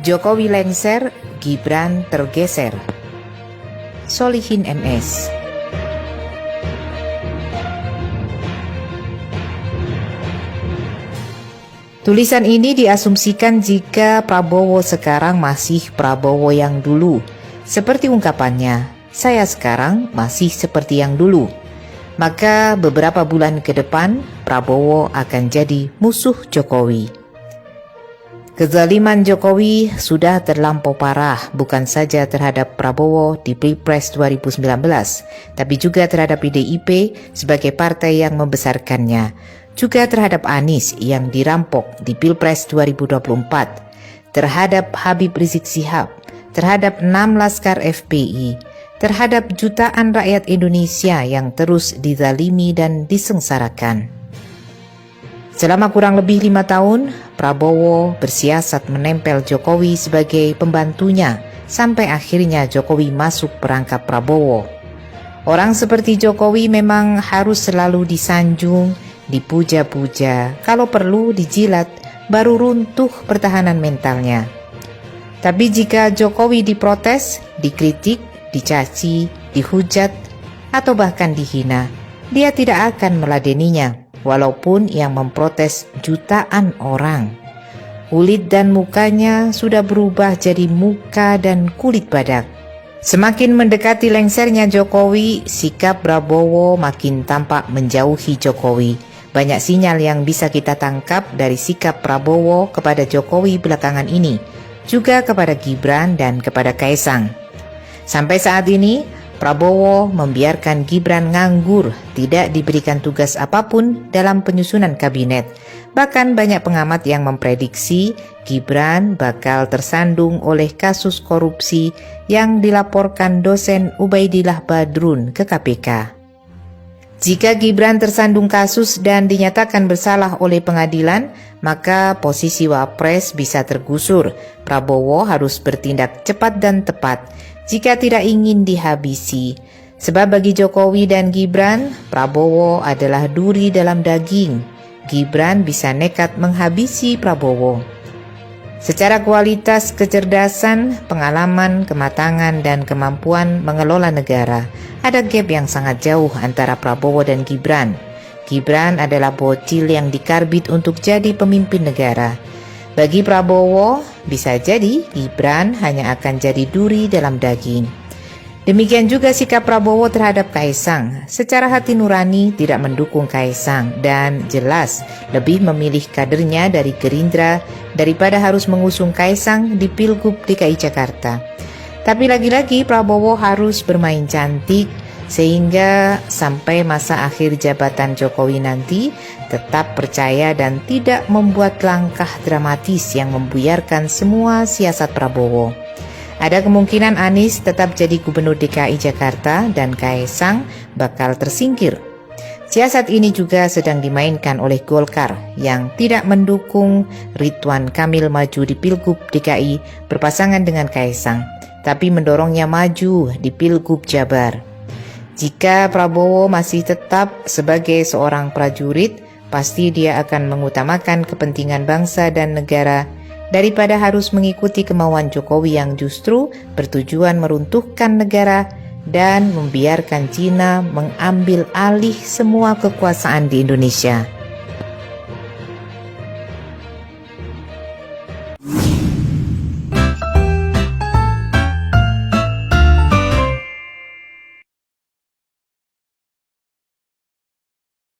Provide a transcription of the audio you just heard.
Jokowi lengser, Gibran tergeser. Solihin MS. Tulisan ini diasumsikan jika Prabowo sekarang masih Prabowo yang dulu. Seperti ungkapannya, saya sekarang masih seperti yang dulu. Maka beberapa bulan ke depan, Prabowo akan jadi musuh Jokowi. Kezaliman Jokowi sudah terlampau parah, bukan saja terhadap Prabowo di Pilpres 2019, tapi juga terhadap PDIP sebagai partai yang membesarkannya, juga terhadap Anies yang dirampok di Pilpres 2024, terhadap Habib Rizik Syihab, terhadap 6 laskar FPI, terhadap jutaan rakyat Indonesia yang terus dizalimi dan disengsarakan. Selama kurang lebih 5 tahun, Prabowo bersiasat menempel Jokowi sebagai pembantunya sampai akhirnya Jokowi masuk perangkap Prabowo. Orang seperti Jokowi memang harus selalu disanjung, dipuja-puja, kalau perlu dijilat, baru runtuh pertahanan mentalnya. Tapi jika Jokowi diprotes, dikritik, dicaci, dihujat, atau bahkan dihina, dia tidak akan meladeninya, walaupun yang memprotes jutaan orang. Kulit dan mukanya sudah berubah jadi muka dan kulit badak. Semakin mendekati lengsernya Jokowi, sikap Prabowo makin tampak menjauhi Jokowi. Banyak sinyal yang bisa kita tangkap dari sikap Prabowo kepada Jokowi belakangan ini, juga kepada Gibran dan kepada Kaesang. Sampai saat ini, Prabowo membiarkan Gibran nganggur, tidak diberikan tugas apapun dalam penyusunan kabinet. Bahkan banyak pengamat yang memprediksi Gibran bakal tersandung oleh kasus korupsi yang dilaporkan dosen Ubaidillah Badrun ke KPK. Jika Gibran tersandung kasus dan dinyatakan bersalah oleh pengadilan, maka posisi Wapres bisa tergusur. Prabowo harus bertindak cepat dan tepat jika tidak ingin dihabisi. Sebab bagi Jokowi dan Gibran, Prabowo adalah duri dalam daging. Gibran bisa nekat menghabisi Prabowo. Secara kualitas kecerdasan, pengalaman, kematangan, dan kemampuan mengelola negara, ada gap yang sangat jauh antara Prabowo dan Gibran. Gibran adalah bocil yang dikarbit untuk jadi pemimpin negara. Bagi Prabowo, bisa jadi Gibran hanya akan jadi duri dalam daging. Demikian juga sikap Prabowo terhadap Kaesang. Secara hati nurani tidak mendukung Kaesang dan jelas lebih memilih kadernya dari Gerindra daripada harus mengusung Kaesang di Pilgub DKI Jakarta. Tapi lagi-lagi Prabowo harus bermain cantik sehingga sampai masa akhir jabatan Jokowi nanti tetap percaya dan tidak membuat langkah dramatis yang membuyarkan semua siasat Prabowo. Ada kemungkinan Anies tetap jadi gubernur DKI Jakarta dan Kaesang bakal tersingkir. Siasat ini juga sedang dimainkan oleh Golkar yang tidak mendukung Ridwan Kamil maju di Pilgub DKI berpasangan dengan Kaesang, tapi mendorongnya maju di Pilgub Jabar. Jika Prabowo masih tetap sebagai seorang prajurit, pasti dia akan mengutamakan kepentingan bangsa dan negara daripada harus mengikuti kemauan Jokowi yang justru bertujuan meruntuhkan negara dan membiarkan Cina mengambil alih semua kekuasaan di Indonesia.